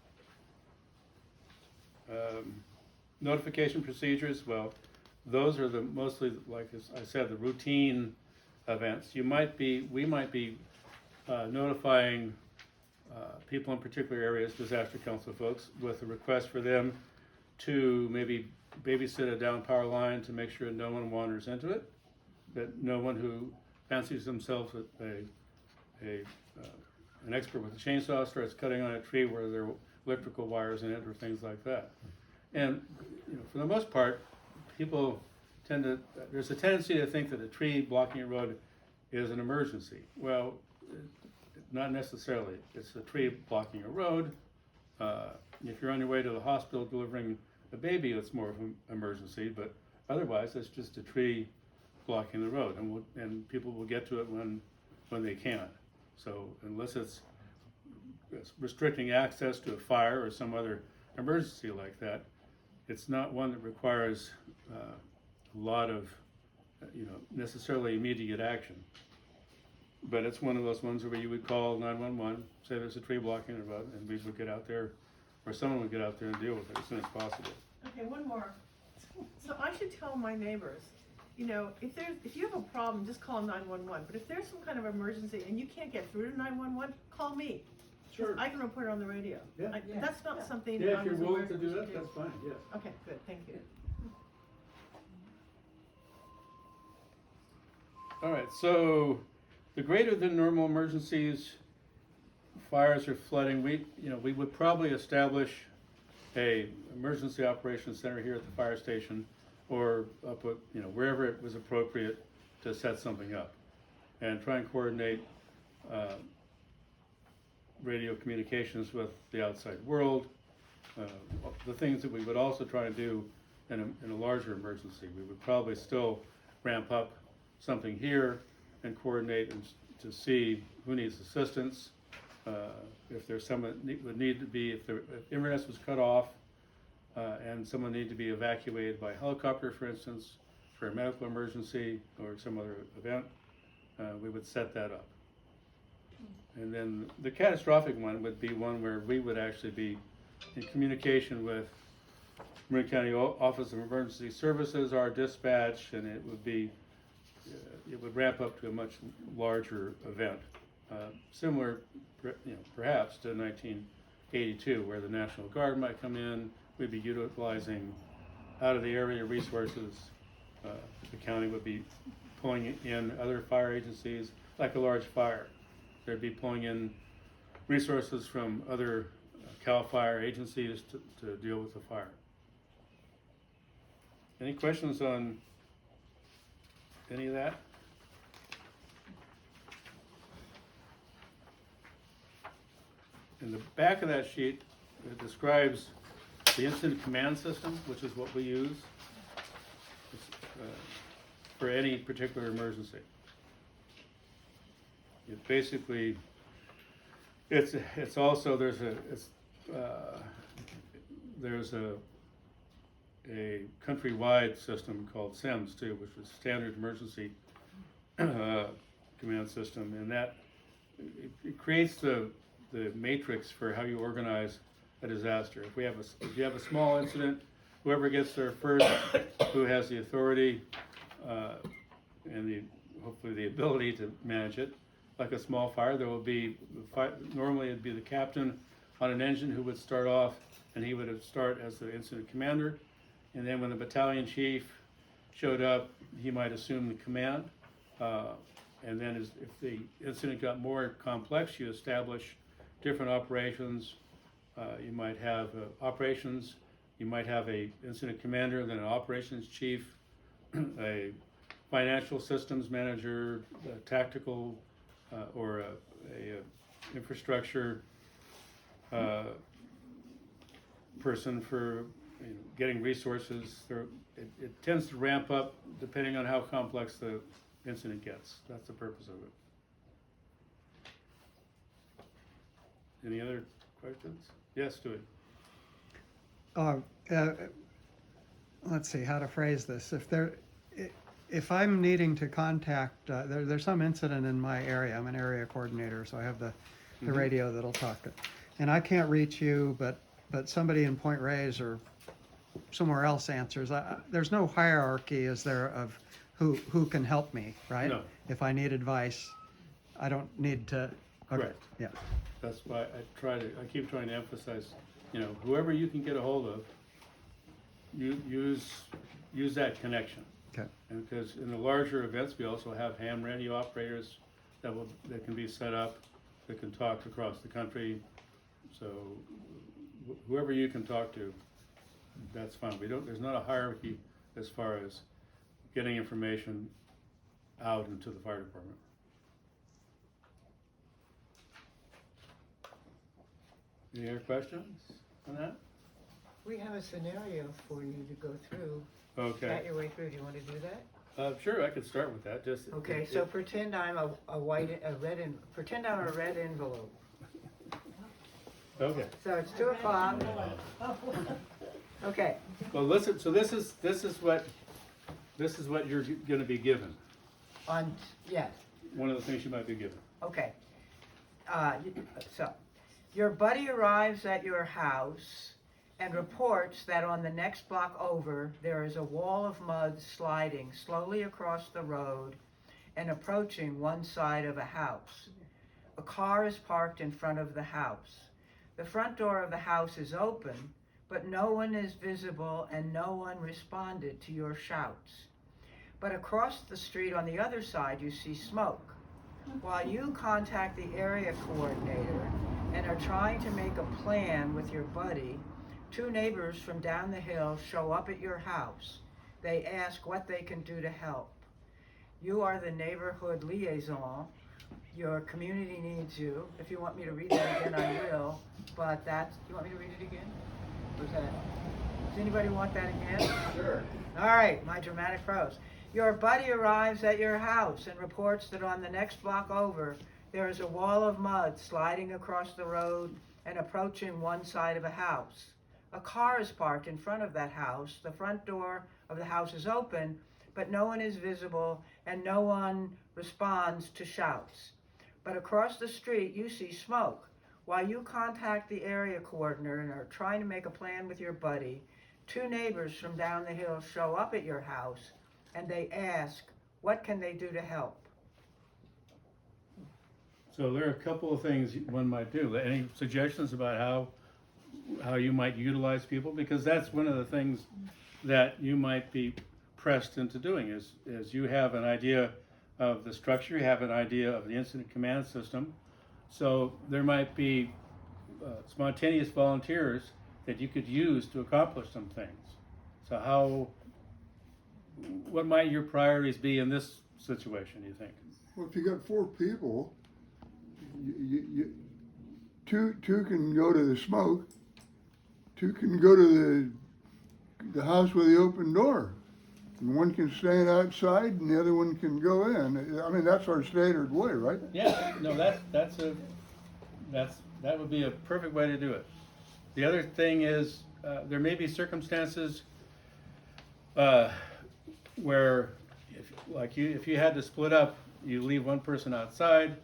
Notification procedures, well, those are the mostly, like I said, the routine events. We might be notifying people in particular areas, disaster council folks, with a request for them to maybe babysit a down power line to make sure no one wanders into it, that no one who fancies themselves an expert with a chainsaw starts cutting on a tree where there are electrical wires in it or things like that. And, you know, for the most part, people there's a tendency to think that a tree blocking a road is an emergency. Well, not necessarily. It's a tree blocking a road. If you're on your way to the hospital delivering a baby, it's more of an emergency, but otherwise it's just a tree blocking the road, and people will get to it when they can. So unless it's restricting access to a fire or some other emergency like that, it's not one that requires a lot of, you know, necessarily immediate action. But it's one of those ones where you would call 911, say there's a tree blocking the road, and we would get out there, or someone would get out there and deal with it as soon as possible. Okay, one more. So I should tell my neighbors, you know, if you have a problem, just call 911. But if there's some kind of emergency and you can't get through to 911, call me. Sure. I can report it on the radio. Yeah. That's not something Yeah, I if you're was willing aware to we do should that, that's fine, yes. Okay, good, thank you. All right, so the greater than normal emergencies, fires or flooding, we would probably establish a emergency operations center here at the fire station, or up at, you know, wherever it was appropriate to set something up, and try and coordinate radio communications with the outside world. The things that we would also try to do in a larger emergency, we would probably still ramp up something here and coordinate and to see who needs assistance. If there's someone would need to be, if Inverness was cut off and someone needed to be evacuated by helicopter, for instance, for a medical emergency or some other event, we would set that up. And then the catastrophic one would be one where we would actually be in communication with Marin County Office of Emergency Services, our dispatch, and it would ramp up to a much larger event, similar, perhaps to 1982, where the National Guard might come in. We'd be utilizing out of the area resources. The county would be pulling in other fire agencies, like a large fire. They'd be pulling in resources from other CAL FIRE agencies to deal with the fire. Any questions on any of that? In the back of that sheet, it describes the incident command system, which is what we use for any particular emergency. It basically, it's also, there's a countrywide system called SEMS too, which is Standard Emergency Command System, and that it creates the matrix for how you organize a disaster. If you have a small incident, whoever gets there first, who has the authority and hopefully the ability to manage it. Like a small fire, there will be normally it'd be the captain on an engine who would start off, and he would start as the incident commander. And then when the battalion chief showed up, he might assume the command. And then if the incident got more complex, you establish different operations. You might have operations, you might have a incident commander, then an operations chief, a financial systems manager, a tactical or a infrastructure person for getting resources. It tends to ramp up depending on how complex the incident gets. That's the purpose of it. Any other questions? Yes, Stewie. Let's see how to phrase this. If I'm needing to contact, there's some incident in my area. I'm an area coordinator, so I have the radio that'll talk to. And I can't reach you, but somebody in Point Reyes or somewhere else answers. There's no hierarchy, is there, of who can help me, right? No. If I need advice, I don't need to. Okay. Correct. Yeah. That's why I keep trying to emphasize, whoever you can get a hold of, use that connection. Okay. And because in the larger events, we also have ham radio operators that can be set up, that can talk across the country. So whoever you can talk to, that's fine. There's not a hierarchy as far as getting information out into the fire department. Any other questions on that? We have a scenario for you to go through. Okay. Chat your way through. Do you want to do that? Sure, I could start with that. Just Okay, so pretend I'm pretend I'm a red envelope. Okay. So it's 2 o'clock. Okay, Well, listen. So this is what you're going to be given. yes, One of the things you might be given. okay. So, your buddy arrives at your house and reports that on the next block over, there is a wall of mud sliding slowly across the road and approaching one side of a house. A car is parked in front of the house. The front door of the house is open, but no one is visible and no one responded to your shouts. But across the street on the other side, you see smoke. While you contact the area coordinator and are trying to make a plan with your buddy, 2 neighbors from down the hill show up at your house. They ask what they can do to help. You are the neighborhood liaison. Your community needs you. If you want me to read that again, I will. But you want me to read it again? Does anybody want that again? Sure. All right, my dramatic prose. Your buddy arrives at your house and reports that on the next block over, there is a wall of mud sliding across the road and approaching one side of a house. A car is parked in front of that house. The front door of the house is open, but no one is visible and no one responds to shouts. But across the street, you see smoke. While you contact the area coordinator and are trying to make a plan with your buddy, 2 neighbors from down the hill show up at your house and they ask, what can they do to help? So there are a couple of things one might do. Any suggestions about how you might utilize people? Because that's one of the things that you might be pressed into doing is you have an idea of the structure, you have an idea of the incident command system. So there might be spontaneous volunteers that you could use to accomplish some things. So what might your priorities be in this situation, you think? Well, if you got 4 people, two can go to the smoke, two can go to the house with the open door. And one can stand outside and the other one can go in. I mean, that's our standard way, right? Yeah, no, that would be a perfect way to do it. The other thing is, there may be circumstances, where if you had to split up, you leave one person outside,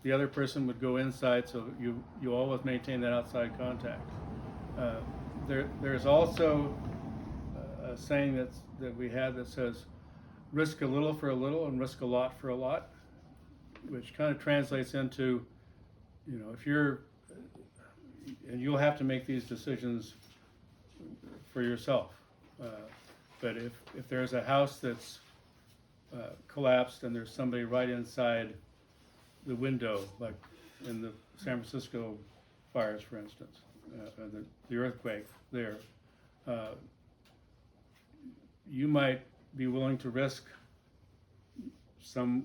the other person would go inside, so you always maintain that outside contact. There's also a saying that we had that says, risk a little for a little and risk a lot for a lot, which kind of translates into, if and you'll have to make these decisions for yourself. But if there's a house that's collapsed and there's somebody right inside the window, like in the San Francisco fires, for instance, the earthquake there, you might be willing to risk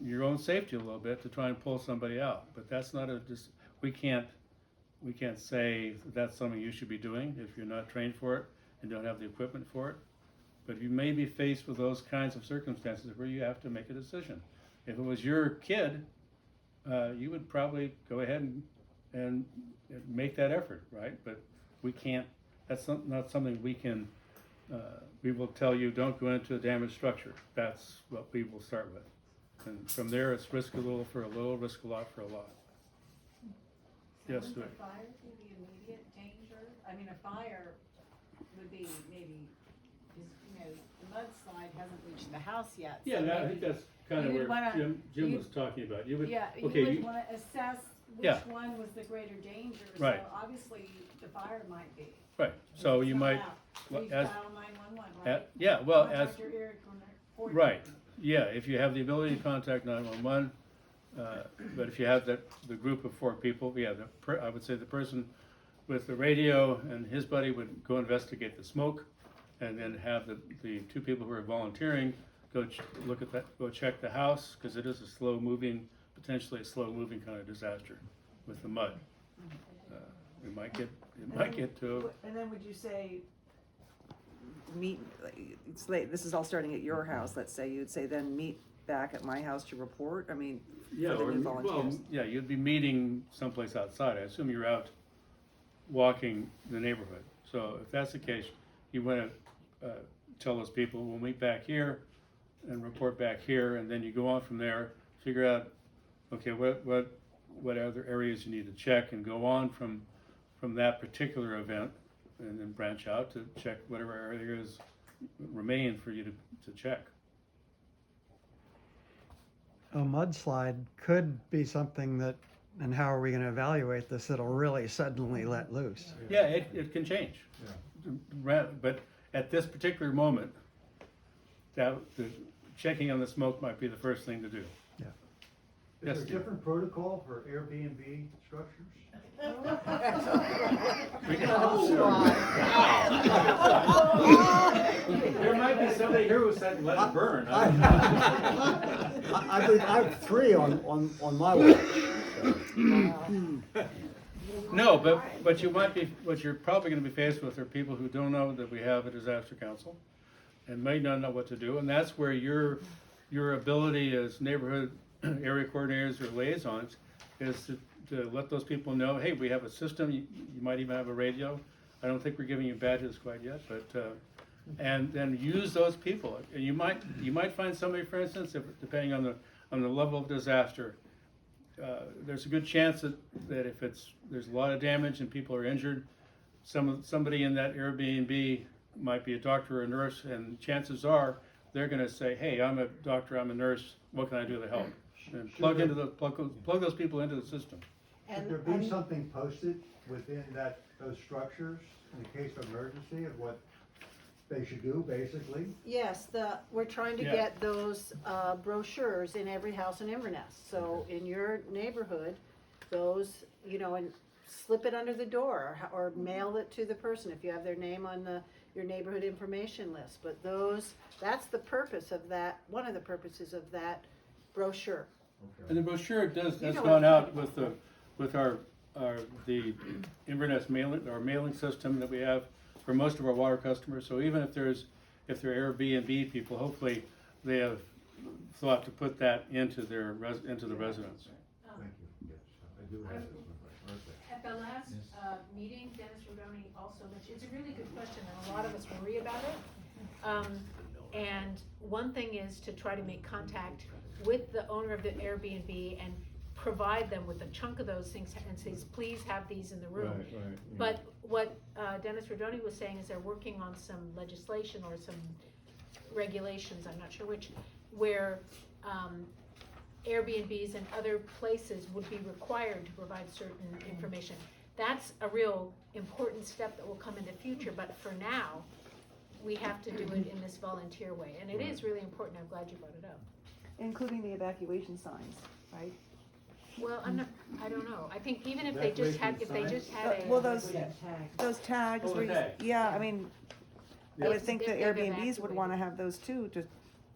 your own safety a little bit to try and pull somebody out. But that's not we can't say that's something you should be doing if you're not trained for it and don't have the equipment for it. But you may be faced with those kinds of circumstances where you have to make a decision. If it was your kid, you would probably go ahead and make that effort, right? But we can't, that's not something we can, we will tell you, don't go into a damaged structure. That's what we will start with. And from there, it's risk a little for a little, risk a lot for a lot. Yes, Wouldn't Stuart. the fire be the immediate danger? I mean, a fire would be maybe, the mudslide hasn't reached the house yet. so Yeah, I maybe- think that's kind of you where would wanna- Jim you- was talking about. You would, Yeah, you okay, would wanna assess which Yeah. one was the greater danger, so Right. obviously the fire might be. right, so If you it's might, not out, well, please as- dial 911, right? yeah, well, Contact your area coordinator. right, yeah, if you have the ability to contact 911, but if you have the group of 4 people, yeah, I would say the person with the radio and his buddy would go investigate the smoke, and then have the 2 people who are volunteering go look at that, go check the house, because it is potentially a slow moving kind of disaster with the mud. It might get to, And then would you say, it's late, this is all starting at your house, let's say, you'd say then meet back at my house to report? I mean, yeah, for the or, new well, volunteers. yeah, you'd be meeting someplace outside. I assume you're out walking the neighborhood. So if that's the case, you want to tell those people, we'll meet back here and report back here, and then you go on from there, figure out, okay, what other areas you need to check, and go on from that particular event, and then branch out to check whatever areas remain for you to check. A mudslide could be something that, and how are we gonna evaluate this, that'll really suddenly let loose? Yeah, it can change. But at this particular moment, the checking on the smoke might be the first thing to do. Yeah. Yes, Is there a Steve. different protocol for Airbnb structures? There might be somebody here who said, let it burn. I have 3 on my wall. No, but you might be, what you're probably gonna be faced with are people who don't know that we have a disaster council and may not know what to do, and that's where your ability as neighborhood area coordinators or liaisons is to let those people know, hey, we have a system, you might even have a radio. I don't think we're giving you badges quite yet, but, and then use those people. And you might find somebody, for instance, depending on the level of disaster, there's a good chance that if there's a lot of damage and people are injured, somebody in that Airbnb might be a doctor or a nurse, and chances are they're gonna say, hey, I'm a doctor, I'm a nurse, what can I do to help? And plug those people into the system. Should there be something posted within those structures in the case of emergency of what they should do, basically? Yes, we're trying to Yeah. get those brochures in every house in Inverness. So in your neighborhood, those, and slip it under the door or mail it to the person if you have their name on your neighborhood information list. But that's the purpose of that, one of the purposes of that brochure. And the brochure has know gone what- out with the Inverness mailing, our mailing system that we have for most of our water customers. So even if they're Airbnb people, hopefully they have thought to put that into into the residents. Thank you, yes, I do have this one. At the last, meeting, Dennis Rodoni also mentioned, it's a really good question, and a lot of us worry about it. And one thing is to try to make contact with the owner of the Airbnb and provide them with a chunk of those things and says, please have these in the room. Right. But what Dennis Rodoni was saying is they're working on some legislation or some regulations, I'm not sure which, where Airbnbs and other places would be required to provide certain information. That's a real important step that will come in the future, but for now, we have to do it in this volunteer way. And it is really important, I'm glad you brought it up. Including the evacuation signs, right? Well, I don't know, I think even if they just had a. Well, those tags, Oh, where you- tag. yeah, I mean, I Yeah. would think that If they've Airbnbs would evacuated. wanna have those too, to,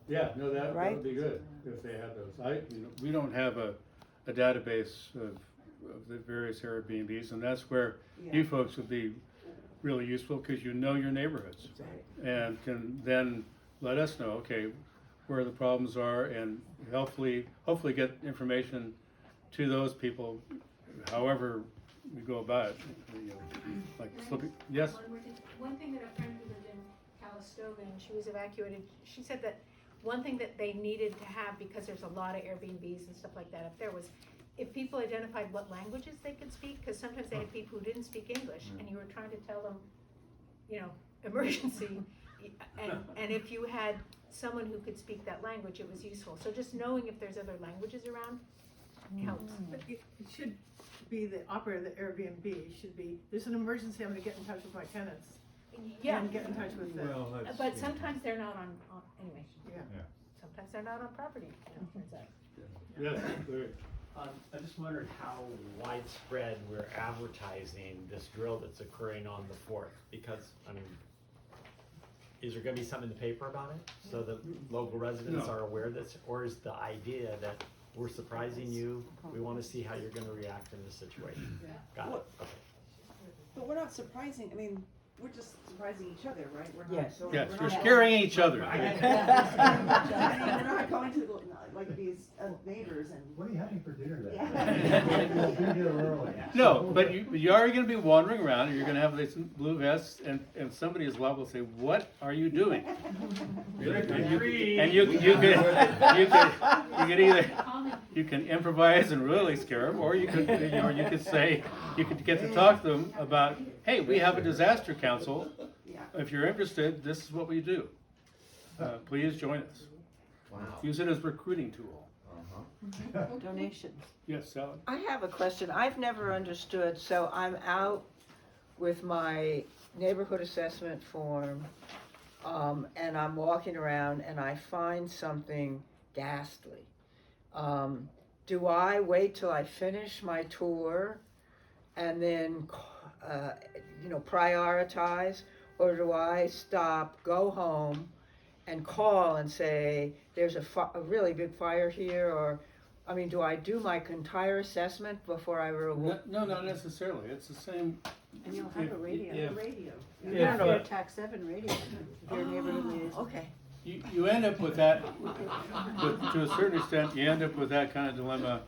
Yeah, no, that Right? would be good if they had those. We don't have a database of the various Airbnbs, and that's where you folks would be really useful, because you know your neighborhoods. And can then let us know, okay, where the problems are, and hopefully get information to those people, however we go about it. Like slipping, yes? One more thing. One thing that a friend who lived in Calistoga, and she was evacuated, she said that one thing that they needed to have, because there's a lot of Airbnbs and stuff like that up there, was if people identified what languages they could speak, because sometimes they had people who didn't speak English, and you were trying to tell them, emergency, and if you had someone who could speak that language, it was useful. So just knowing if there's other languages around helps. But it should be the operator of the Airbnb, should be, there's an emergency, I'm gonna get in touch with my tenants. Yeah. And get in touch with the, But sometimes they're not on anyway, yeah. sometimes they're not on property, turns out. Yes, Larry. I just wondered how widespread we're advertising this drill that's occurring on the 4th, because, is there gonna be something in the paper about it, so that local residents No. are aware of this, or is the idea that we're surprising you, we wanna see how you're gonna react in this situation? Got it, okay. but we're not surprising, we're just surprising each other, right? We're not. Yes. Yes, we're you're not- scaring each other. We're not going to, like, these neighbors and. What are you having for dinner then? Yeah. We'll be here early. No, but you are gonna be wandering around, and you're gonna have these blue vests, and somebody is liable to say, "What are you doing?" And you can either, you can improvise and really scare them, or you could say, you could get to talk to them about, "Hey, we have a disaster council. Yeah. If you're interested, this is what we do. Please join us." Use it as a recruiting tool. Donations. Yes, Sally? I have a question. I've never understood, so I'm out with my neighborhood assessment form, and I'm walking around and I find something ghastly. Do I wait till I finish my tour and then, prioritize? Or do I stop, go home, and call and say, there's a really big fire here, or, do I do my entire assessment before I No, not necessarily. It's the same. And you'll have a radio. Yeah. Radio. You Yeah. have your tax 7 radio, your neighborhood liaison. Okay. You end up with that, to a certain extent, you end up with that kind of dilemma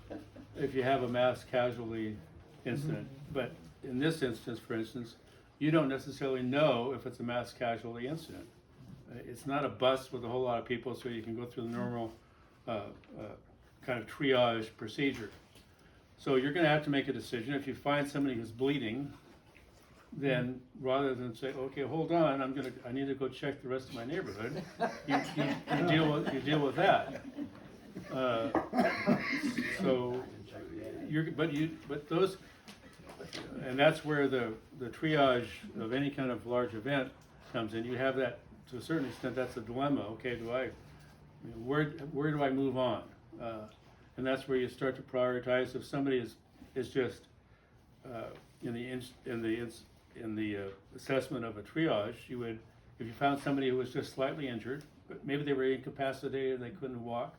if you have a mass casualty incident. But in this instance, for instance, you don't necessarily know if it's a mass casualty incident. It's not a bus with a whole lot of people, so you can go through the normal kind of triage procedure. So you're gonna have to make a decision. If you find somebody who's bleeding, then rather than say, okay, hold on, I need to go check the rest of my neighborhood, you deal with that. And that's where the triage of any kind of large event comes in. You have that, to a certain extent, that's a dilemma. Okay, where do I move on? And that's where you start to prioritize. If somebody is just in the assessment of a triage, you would, if you found somebody who was just slightly injured, but maybe they were incapacitated and they couldn't walk,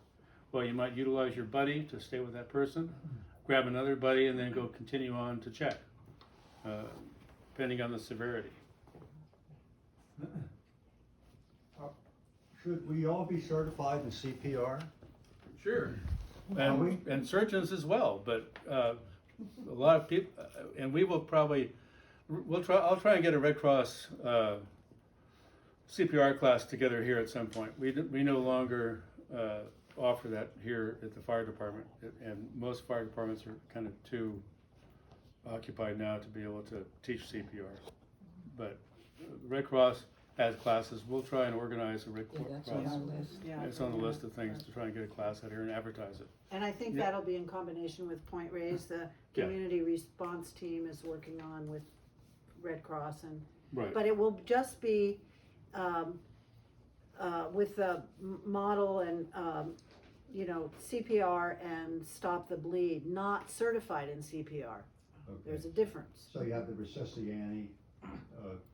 well, you might utilize your buddy to stay with that person, grab another buddy, and then go continue on to check, depending on the severity. Should we all be certified in CPR? Sure. Are we? And surgeons as well, but, a lot of people, and we will probably, I'll try and get a Red Cross, CPR class together here at some point. We no longer, offer that here at the fire department, and most fire departments are kind of too occupied now to be able to teach CPR. But Red Cross has classes. We'll try and organize a Red Cross. Yeah. It's on the list of things to try and get a class out here and advertise it. And I think Yeah. that'll be in combination with Point Reyes, the Yeah. community response team is working on with Red Cross and, Right. but it will just be, with the model and, CPR and stop the bleed, not certified in CPR. There's a difference. So you have the Resusciani,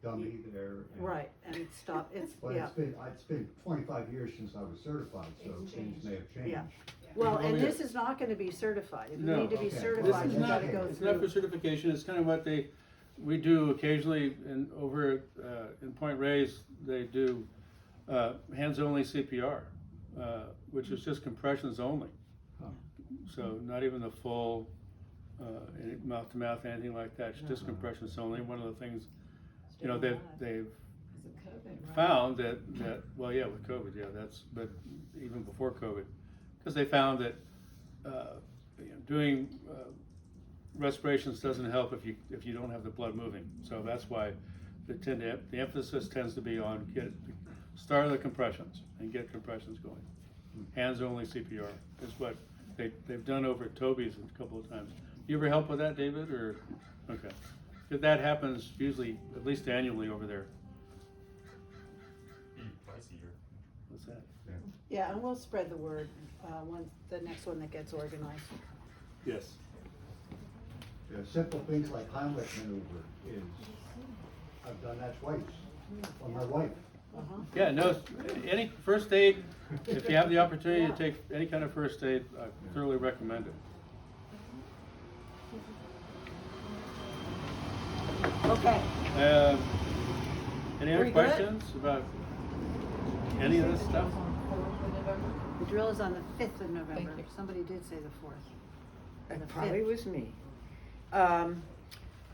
dummy there. and- Right, and stop, But yeah. it's been 25 years since I was certified, so things may have changed. Yeah. Well, and Yeah. this is not gonna be certified. If you No. need to be Okay. This certified, This you is not, gotta go it's not for through. certification, it's kind of what we do occasionally over in Point Reyes, they do hands-only CPR, which is just compressions only. Huh. So not even the full mouth-to-mouth, anything like that, it's just compressions only. One of the things, they've found that, well, yeah, with COVID, yeah, but even before COVID, because they found that doing respirations doesn't help if you don't have the blood moving. So that's why the emphasis tends to be on start the compressions and get compressions going. Hands only CPR is what they've done over at Toby's a couple of times. You ever help with that, David, or, okay. That happens usually, at least annually over there. Twice a year. What's that? Yeah, and we'll spread the word, the next one that gets organized. Yes. Simple things like Heimlich maneuver is, I've done that twice for my wife. Yeah, no, any first aid, if you have the opportunity to take any kind of first aid, I thoroughly recommend it. Okay, Any other We good? questions about any of this stuff? The drill is on the 5th of November. Somebody did say the 4th. it The probably 5th. was me.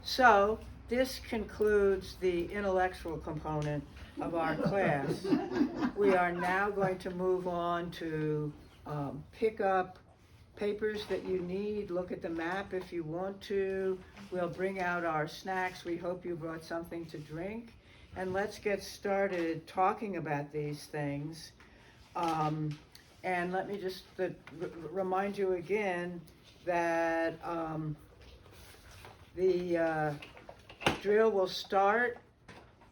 So, this concludes the intellectual component of our class. We are now going to move on to pick up papers that you need, look at the map if you want to. We'll bring out our snacks. We hope you brought something to drink. And let's get started talking about these things. And let me just remind you again that the drill will start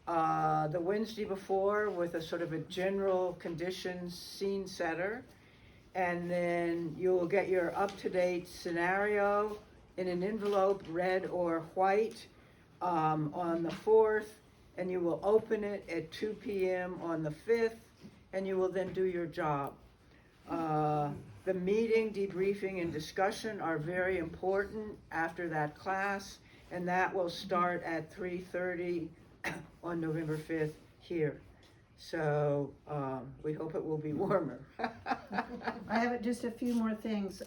the Wednesday before with a sort of a general conditions scene setter. And then you will get your up-to-date scenario in an envelope, red or white, on the 4th. And you will open it at 2 p.m. on the 5th, and you will then do your job. The meeting, debriefing, and discussion are very important after that class, and that will start at 3:30 on November 5th here. So we hope it will be warmer. I have just a few more things.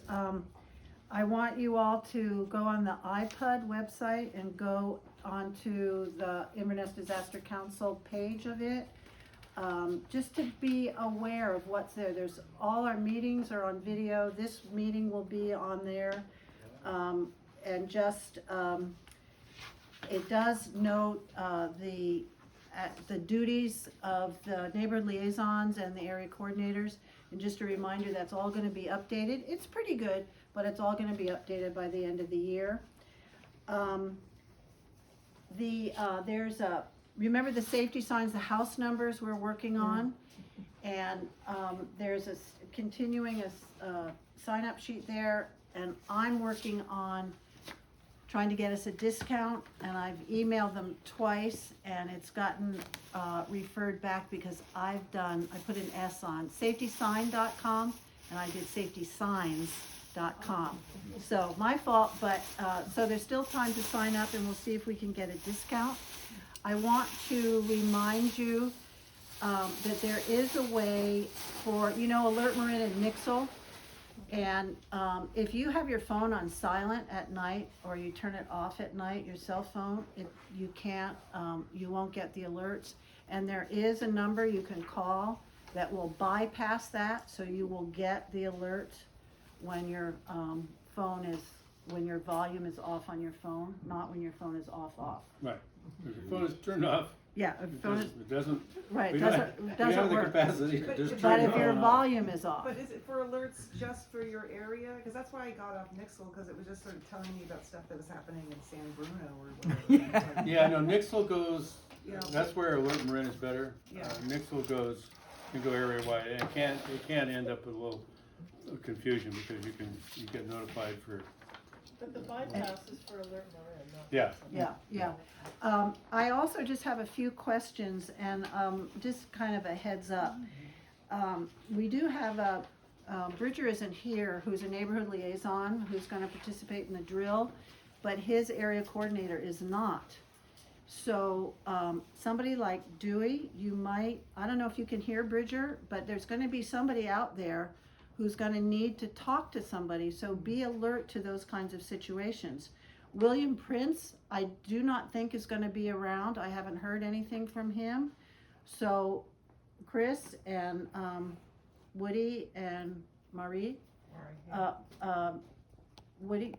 I want you all to go on the iPod website and go onto the Inverness Disaster Council page of it. Just to be aware of what's there. All our meetings are on video. This meeting will be on there. And just, it does note the duties of the neighborhood liaisons and the area coordinators. And just a reminder, that's all gonna be updated. It's pretty good, but it's all gonna be updated by the end of the year. Remember the safety signs, the house numbers we're working on? And there's continuing a sign-up sheet there, and I'm working on trying to get us a discount, and I've emailed them twice, and it's gotten referred back because I put an S on safetysign.com, and I did safetysigns.com. So my fault, but, so there's still time to sign up, and we'll see if we can get a discount. I want to remind you that there is a way for, Alert Marin and Nixle. And, if you have your phone on silent at night, or you turn it off at night, your cell phone, you can't, you won't get the alerts. And there is a number you can call that will bypass that, so you will get the alert when your, when your volume is off on your phone, not when your phone is off. Right. If your phone is turned off, Yeah, if it phone is, doesn't, it doesn't, right, we doesn't, don't, we doesn't have the work. capacity to But- just but turn But it if your on. volume is off, But is it for alerts just for your area? Cause that's why I got off Nixle, cause it was just sort of telling me about stuff that was happening in San Bruno or whatever. Yeah, no, Nixle goes, Yeah. that's where Alert Marin is better. Yeah. Nixle goes, can go area wide, and it can end up with a little confusion, because you get notified for, But the bypass is for Alert Marin, not. yeah. yeah. I also just have a few questions, and, just kind of a heads up. We do have Bridger isn't here, who's a neighborhood liaison, who's gonna participate in the drill, but his area coordinator is not. So, somebody like Dewey, you might, I don't know if you can hear Bridger, but there's gonna be somebody out there who's gonna need to talk to somebody, so be alert to those kinds of situations. William Prince, I do not think is gonna be around, I haven't heard anything from him. So, Chris and, Woody and Marie, Woody,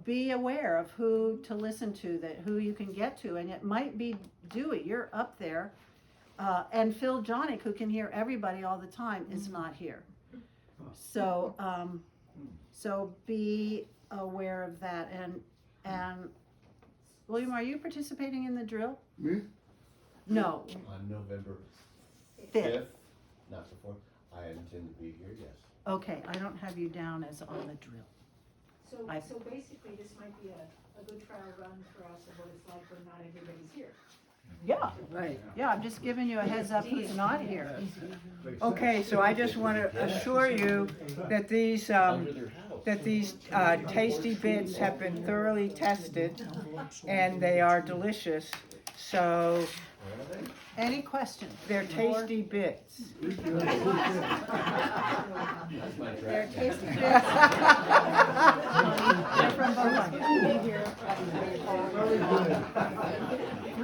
be aware of who to listen to, who you can get to, and it might be Dewey, you're up there. And Phil Johnick, who can hear everybody all the time, is not here. So, so be aware of that, and William, are you participating in the drill? Me? No, On November 5th. not the 4th, I intend to be here, yes. Okay, I don't have you down as on the drill. So basically, this might be a good trial run for us of what it's like when not everybody's here. Yeah, Right. yeah, I'm just giving you a heads up who's not here. Okay, so I just want to assure you that these, tasty bits have been thoroughly tested, and they are delicious. So Any questions? they're tasty bits. They're tasty bits. They're from Bowling.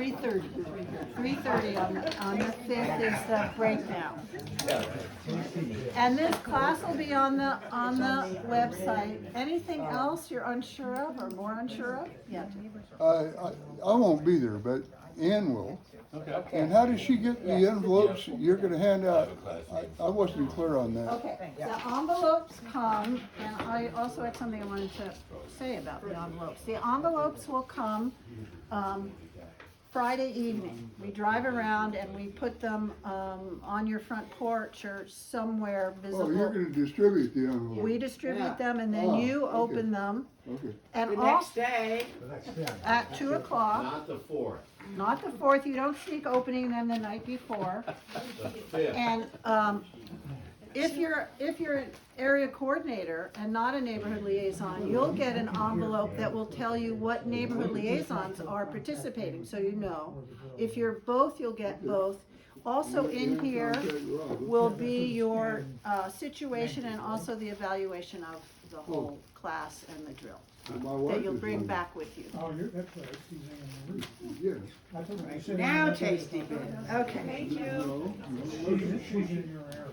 3:30 on the 5th is the breakdown. And this class will be on the website. Anything else you're unsure of or more unsure of? Yeah. I won't be there, but Ann will. Okay. And how does she get the envelopes you're gonna hand out? I wasn't clear on that. Okay, the envelopes come, and I also had something I wanted to say about the envelopes. The envelopes will come, Friday evening. We drive around and we put them, on your front porch or somewhere Oh, you're visible. gonna distribute the envelopes? We distribute Yeah. them and then Oh, you okay. open them, Okay. and The all, next day, at 2 o'clock, Not the 4th, not the 4th, you don't sneak opening them the night before. the 5th. And, if you're an area coordinator and not a neighborhood liaison, you'll get an envelope that will tell you what neighborhood liaisons are participating, so you know. If you're both, you'll get both. Also in here will be your, situation and also the evaluation of the whole class and the drill My wife that you'll is bring on back with you. Oh, that's right, Suzanne Marie. Yes. I thought you said. now tasty bits. Okay. No, She's in your area.